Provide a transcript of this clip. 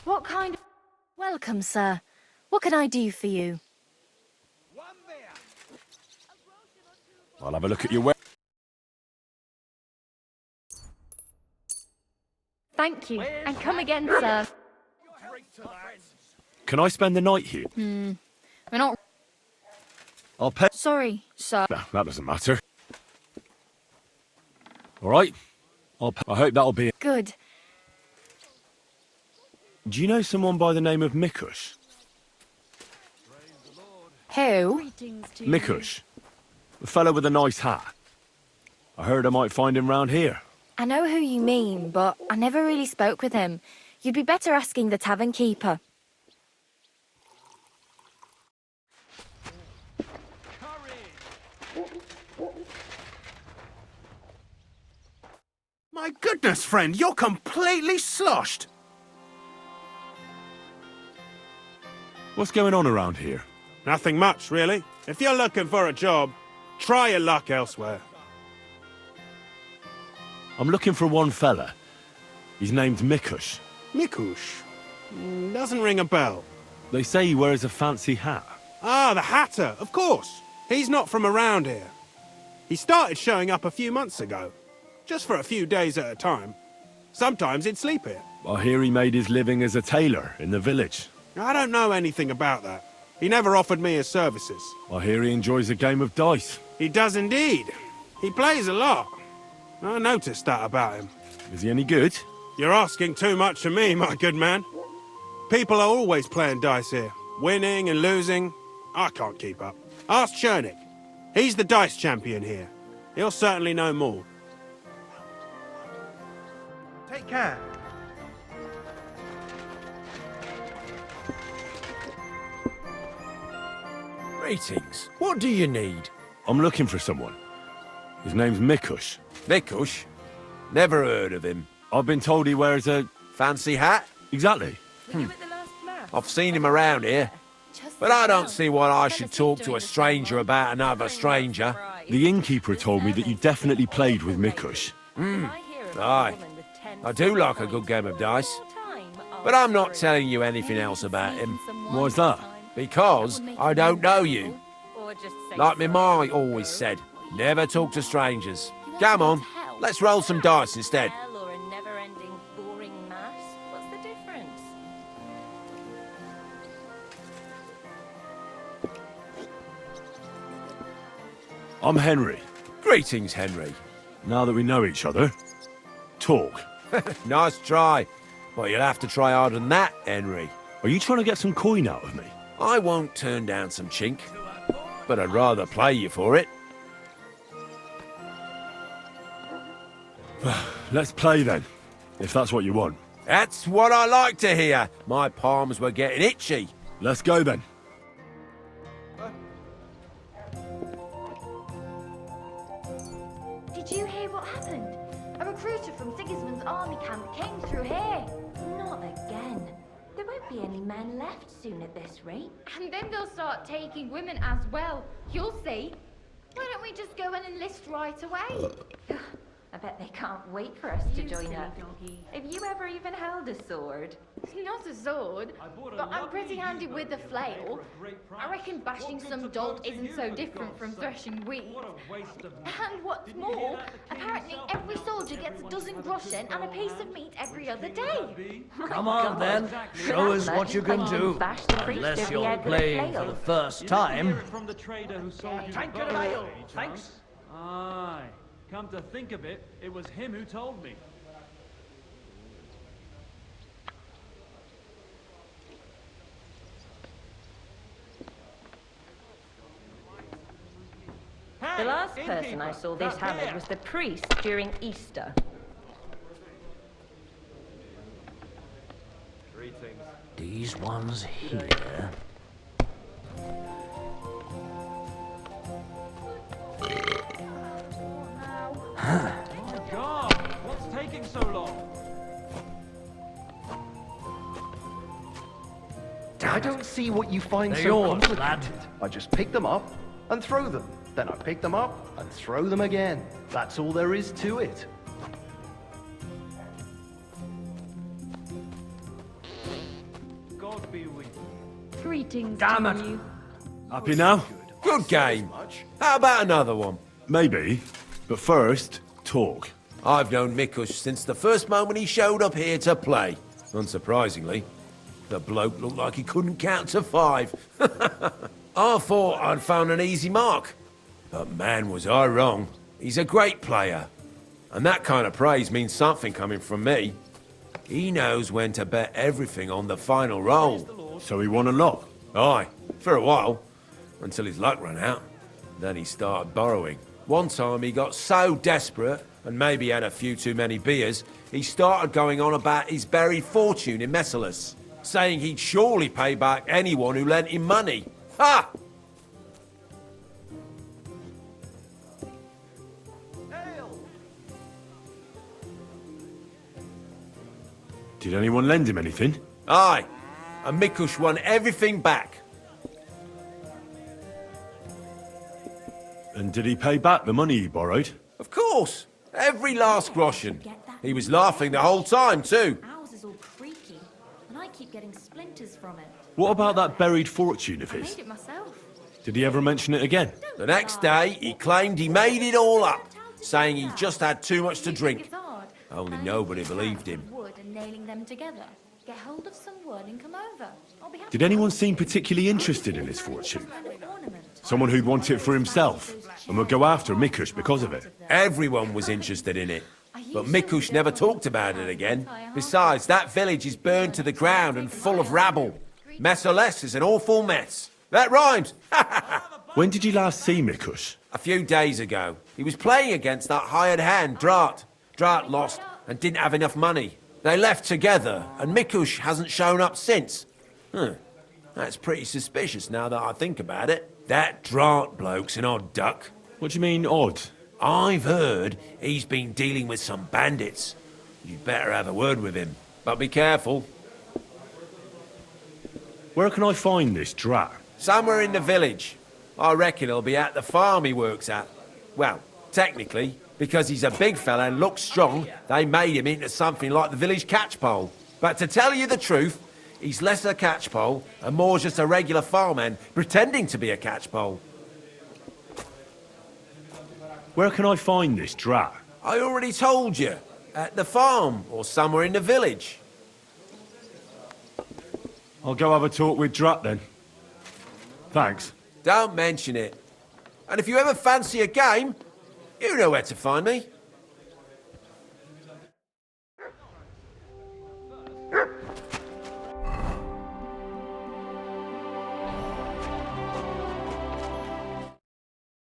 What kind of... Welcome, sir. What can I do for you? I'll have a look at your web. Thank you, and come again, sir. Can I spend the night here? We're not... I'll pay. Sorry, sir. No, that doesn't matter. All right. I hope that'll be... Good. Do you know someone by the name of Mikush? Who? Mikush. The fellow with a nice hat. I heard I might find him round here. I know who you mean, but I never really spoke with him. You'd be better asking the tavern keeper. My goodness, friend, you're completely sloshed. What's going on around here? Nothing much, really. If you're looking for a job, try your luck elsewhere. I'm looking for one fella. His name's Mikush. Mikush? Doesn't ring a bell. They say he wears a fancy hat. Ah, the Hatter, of course. He's not from around here. He started showing up a few months ago. Just for a few days at a time. Sometimes he'd sleep here. I hear he made his living as a tailor in the village. I don't know anything about that. He never offered me his services. I hear he enjoys a game of dice. He does indeed. He plays a lot. I noticed that about him. Is he any good? You're asking too much of me, my good man. People are always playing dice here. Winning and losing. I can't keep up. Ask Черник. He's the dice champion here. He'll certainly know more. Take care. Greetings. What do you need? I'm looking for someone. His name's Mikush. Mikush? Never heard of him. I've been told he wears a... Fancy hat? Exactly. I've seen him around here. But I don't see why I should talk to a stranger about another stranger. The innkeeper told me that you definitely played with Mikush. Aye. I do like a good game of dice. But I'm not telling you anything else about him. Why's that? Because I don't know you. Like my ma always said, never talk to strangers. Come on, let's roll some dice instead. I'm Henry. Greetings, Henry. Now that we know each other, talk. Nice try. But you'll have to try harder than that, Henry. Are you trying to get some coin out of me? I won't turn down some chink, but I'd rather play you for it. Let's play then, if that's what you want. That's what I like to hear. My palms were getting itchy. Let's go then. Did you hear what happened? A recruiter from Sigismund's army camp came through here. Not again. There won't be any men left soon at this rate. And then they'll start taking women as well. You'll see. Why don't we just go and enlist right away? I bet they can't wait for us to join up. Have you ever even held a sword? Not a sword, but I'm pretty handy with a flail. I reckon bashing some dolt isn't so different from threshing wheat. And what's more, apparently every soldier gets a dozen groschen and a piece of meat every other day. Come on then, show us what you can do. Unless you're playing for the first time. From the trader who sold you Tankard of ale, thanks. Aye. Come to think of it, it was him who told me. The last person I saw this hammered was the priest during Easter. These ones here. God, what's taking so long? I don't see what you find They're so yours, complicated. lad. I just pick them up and throw them. Then I pick them up and throw them again. That's all there is to it. be with you. Greetings Damn to it. you. Happy now? Good game. How about another one? Maybe. But first, talk. I've known Mikush since the first moment he showed up here to play. Unsurprisingly. The bloke looked like he couldn't count to 5. I thought I'd found an easy mark. But man, was I wrong. He's a great player. And that kind of praise means something coming from me. He knows when to bet everything on the final roll. So he won a lot? Aye, for a while. Until his luck ran out. Then he started borrowing. One time he got so desperate, and maybe had a few too many beers, he started going on about his buried fortune in Messalis, saying he'd surely pay back anyone who lent him money. Ha! Did anyone lend him anything? Aye, and Mikush won everything back. And did he pay back the money he borrowed? Of course, every last groschen. He was laughing the whole time, too. Ours is all creaky, and I keep getting splinters from it. What about that buried fortune of I his? made it myself. Did he ever mention it again? The next day, he claimed he made it all up, saying he just had too much to drink. It's hard. Only nobody believed him. Wood and nailing them together. Get hold of some wood and come over. I'll be happy. Did anyone seem particularly interested in his fortune? Kind of ornament. Someone who'd want it for himself and would go after Mikush because of it? Everyone was interested in it. But Mikush never talked about it again. Besides, that village is burned to the ground and full of rabble. Messalis is an awful mess. That rhymes! When did you last see Mikush? A few days ago. He was playing against that hired hand, Drat. Drat lost and didn't have enough money. They left together, and Mikush hasn't shown up since. That's pretty suspicious now that I think about it. That Drat bloke's an odd duck. What do you mean, odd? I've heard he's been dealing with some bandits. You'd better have a word with him. But be careful. Where can I find this Drat? Somewhere in the village. I reckon he'll be at the farm he works at. Well, technically, because he's a big fella and looks strong, they made him into something like the village catchpole. But to tell you the truth, he's less a catchpole and more just a regular farmhand pretending to be a catchpole. Where can I find this Drat? I already told you. At the farm or somewhere in the village. I'll go have a talk with Drat then. Thanks. Don't mention it. And if you ever fancy a game, you know where to find me.